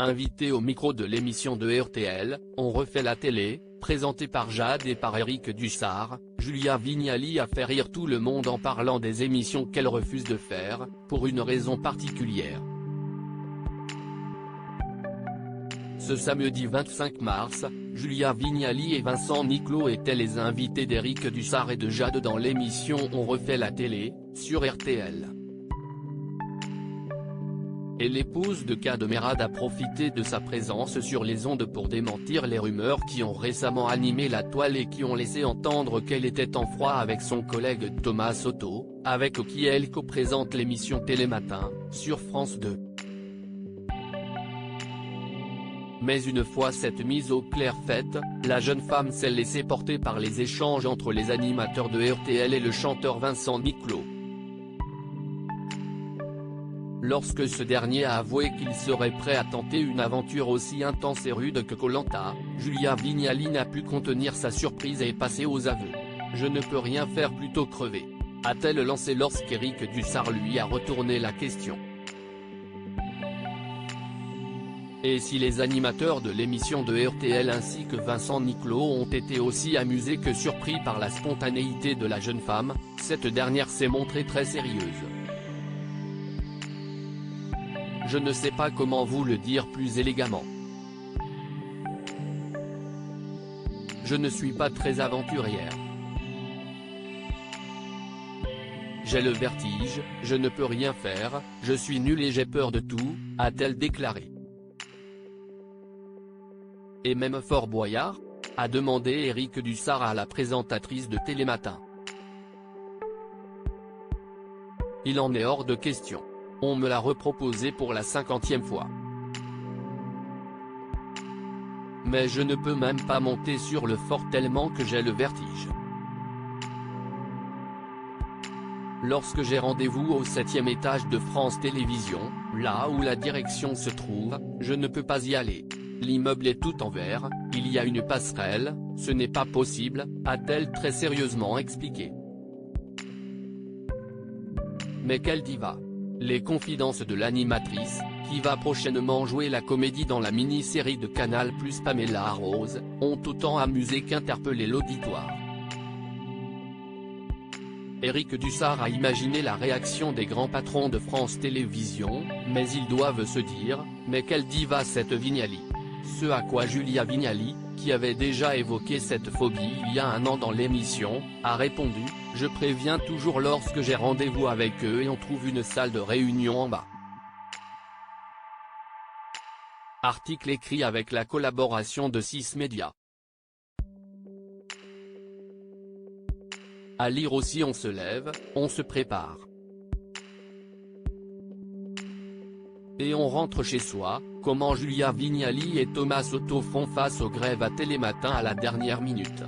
Invité au micro de l'émission de RTL, On refait la télé, présentée par Jade et par Éric Dussart, Julia Vignali a fait rire tout le monde en parlant des émissions qu'elle refuse de faire, pour une raison particulière. Ce samedi 25 mars, Julia Vignali et Vincent Niclot étaient les invités d'Éric Dussart et de Jade dans l'émission On refait la télé, sur RTL. Et l'épouse de K de Merad a profité de sa présence sur les ondes pour démentir les rumeurs qui ont récemment animé la toile et qui ont laissé entendre qu'elle était en froid avec son collègue Thomas Soto, avec qui elle co-présente l'émission Télématin, sur France 2. Mais une fois cette mise au clair faite, la jeune femme s'est laissée porter par les échanges entre les animateurs de RTL et le chanteur Vincent Niclot. Lorsque ce dernier a avoué qu'il serait prêt à tenter une aventure aussi intense et rude que Koh-Lanta, Julia Vignali n'a pu contenir sa surprise et est passée aux aveux. « Je ne peux rien faire plutôt crever », a-t-elle lancé lorsqu'Éric Dussart lui a retourné la question. Et si les animateurs de l'émission de RTL ainsi que Vincent Niclot ont été aussi amusés que surpris par la spontanéité de la jeune femme, cette dernière s'est montrée très sérieuse. Je ne sais pas comment vous le dire plus élégamment. Je ne suis pas très aventurière. J'ai le vertige, je ne peux rien faire, je suis nulle et j'ai peur de tout, a-t-elle déclaré. Et même Fort Boyard ? A demandé Éric Dussart à la présentatrice de Télématin. Il en est hors de question. On me l'a reproposé pour la 50e fois. Mais je ne peux même pas monter sur le fort tellement que j'ai le vertige. Lorsque j'ai rendez-vous au 7e étage de France Télévisions, là où la direction se trouve, je ne peux pas y aller. L'immeuble est tout en verre, il y a une passerelle, ce n'est pas possible, a-t-elle très sérieusement expliqué. Mais quelle diva! Les confidences de l'animatrice, qui va prochainement jouer la comédie dans la mini-série de Canal+ Pamela Rose, ont autant amusé qu'interpellé l'auditoire. Éric Dussart a imaginé la réaction des grands patrons de France Télévisions, mais ils doivent se dire « Mais quelle diva cette Vignali ?» Ce à quoi Julia Vignali, qui avait déjà évoqué cette phobie il y a un an dans l'émission, a répondu « Je préviens toujours lorsque j'ai rendez-vous avec eux et on trouve une salle de réunion en bas. » Article écrit avec la collaboration de 6 médias. À lire aussi On se lève, on se prépare. Et on rentre chez soi, comment Julia Vignali et Thomas Soto font face aux grèves à Télématin à la dernière minute.